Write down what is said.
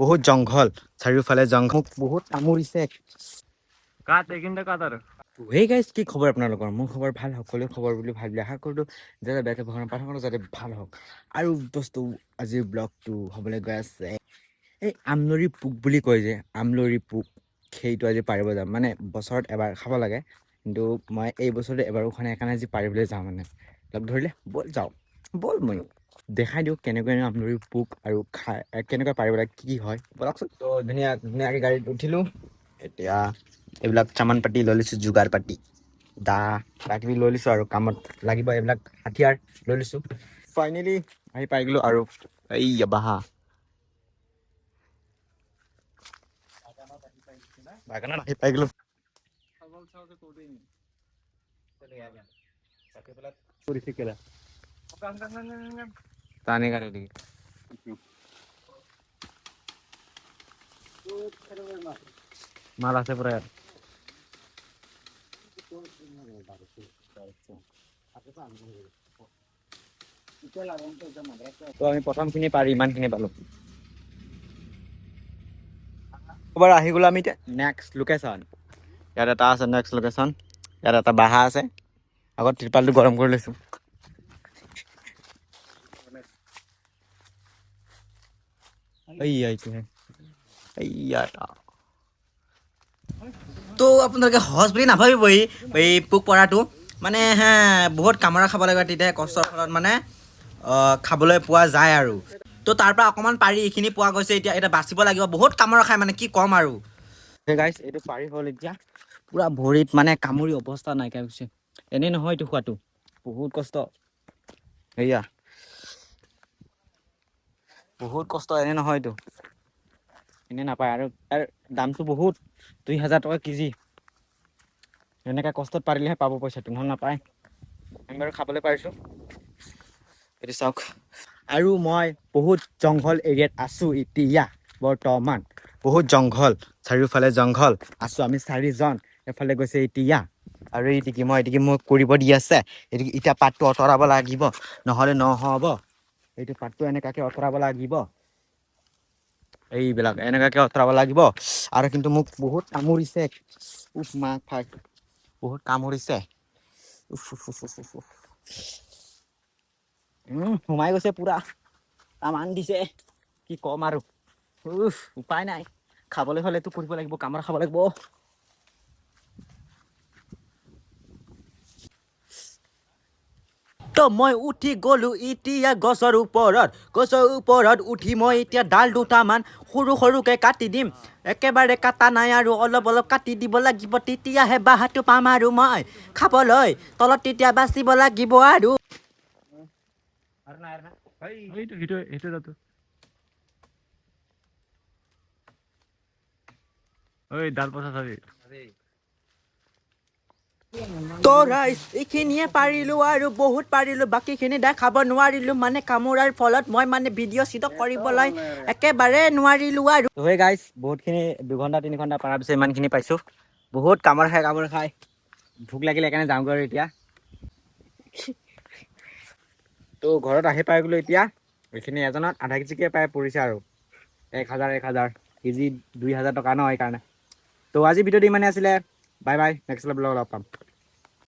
বহুত জংঘল চাৰিওফালে জংঘল বহুত কামুৰিছে কাট এইখিনিতে কাট আৰু হেই গাইজ কি খবৰ আপোনালোকৰ মোৰ খবৰ ভাল সকলো খবৰ বুলি ভাবিলে আশা কৰোঁ যাতে বেয়াকে ভগৱানৰ প্ৰাৰ্থনা যাতে ভাল হওক আৰু দোস্তো আজিৰ ব্লগটো হ'বলৈ গৈ আছে এই আমলৰি পোক বুলি কয় যে আমলৰি পোক সেইটো আজি পাৰিব যাম মানে বছৰত এবাৰ খাব লাগে কিন্তু মই এই বছৰতে এবাৰো খোৱা নাই সেইকাৰণে আজি পাৰিবলৈ যাওঁ মানে লগ ধৰিলে ব'ল যাওঁ ব'ল ময়ো দেখাই দিওঁ কেনেকৈ আমলৰি পোক আৰু খাই কেনেকৈ পাৰিব লাগে কি হয় বলকচোন তো ধুনীয়াকৈ গাড়ীত উঠিলোঁ এতিয়া এইবিলাক চামান পাতি লৈ লৈছোঁ যোগাৰ পাতি দা কিবাকিবি লৈ লৈছোঁ আৰু কামত লাগিব এইবিলাক হাথিয়াৰ লৈ লৈছোঁ ফাইনেলি আহি পাই গ'লোঁ আৰু এই বাহা বাগানত আহি পাই গ'লোঁ টানি কাটি দি মাল আছে পুরা তো আমি প্ৰথমখিনি পাৰি ইমানখিনি পালোঁ এবাৰ আহি গ'লো আমি এতিয়া নেক্সট লোকেশ্যন ইয়াত এটা আছে নেক্সট লোকেশ্যন ইয়াত এটা বাহা আছে আগত ত্ৰিপালটো গৰম কৰি লৈছোঁ তো আপোনালোকে সহজ বুলি নাভাবিবই এই পোক পৰাটো মানে বহুত কামোৰা খাব লাগে তেতিয়া কষ্টৰ ফলত মানে খাবলৈ পোৱা যায় আৰু তো তাৰ পৰা অকণমান পাৰি এইখিনি পোৱা গৈছে এতিয়া বাচিব লাগিব বহুত কামোৰা খায় মানে কি ক'ম আৰু গাইছ এইটো পাৰি হ'ল এতিয়া পুৰা ভৰিত মানে কামুৰি অৱস্থা নাইকিয়া হৈছে এনেই নহয় এইটো খোৱাটো বহুত কষ্ট সেয়া বহুত কষ্ট এনে নহয় এইটো এনে নাপায় আৰু তাৰ দামটো বহুত 2000 টকা কেজি এনেকৈ কষ্টত পাৰিলেহে পাব পইচাটো নহ'লে নাপায় আমি বাৰু খাবলৈ পাৰিছোঁ এইটো চাওক আৰু মই বহুত জংঘল এৰিয়াত আছোঁ এতিয়া বৰ্তমান বহুত জংঘল চাৰিওফালে জংঘল আছোঁ আমি 4জন এফালে গৈছে এতিয়া আৰু এইটিকি মোক কৰিব দি আছে এতিয়া পাতটো আঁতৰাব লাগিব নহ'লে নহ'ব এইটো পাতটো এনেকুৱাকৈ আঁতৰাব লাগিব এইবিলাক এনেকুৱাকৈ আঁতৰাব লাগিব আৰু কিন্তু মোক বহুত কামুৰিছে উফ মা ফাক বহুত কামুৰিছে সোমাই গৈছে পুৰা টামান দিছে কি ক'ম আৰু উপায় নাই খাবলৈ হ'লেতো কৰিব লাগিব কামোৰ খাব লাগিব তো মই উঠি গ'লোঁ এতিয়া গছৰ ওপৰত উঠি মই এতিয়া ডাল দুটামান সৰু সৰুকৈ কাটি দিম একেবাৰে কাটা নাই আৰু অলপ অলপ কাটি দিব লাগিব তেতিয়াহে বাঁহটো পাম আৰু মই খাবলৈ তলত তেতিয়া বাচিব লাগিব আৰু ডাল পচা চাবি তো ৰাইজ এইখিনিয়ে পাৰিলোঁ আৰু বহুত পাৰিলোঁ বাকীখিনি দেখাব নোৱাৰিলোঁ মানে কামোৰাৰ ফলত মই মানে ভিডিঅ' চিডিঅ' কৰিবলৈ একেবাৰে নোৱাৰিলোঁ আৰু তো সেই গাইছ বহুতখিনি 2 ঘণ্টা 3 ঘণ্টা পাৰ পিছত ইমানখিনি পাইছোঁ বহুত কামোৰ খাই ভোক লাগিলে সেইকাৰণে যাওঁগৈ আৰু এতিয়া তো ঘৰত আহি পাই গ'লোঁ এতিয়া এইখিনি এজনত আধা কেজিকৈ পাই পৰিছে আৰু 1000 কেজি 2000 টকা ন সেইকাৰণে তো আজি ভিডিঅ'টো ইমানেই আছিলে বাই বাই নেক্সট ব্লগত লগ পাম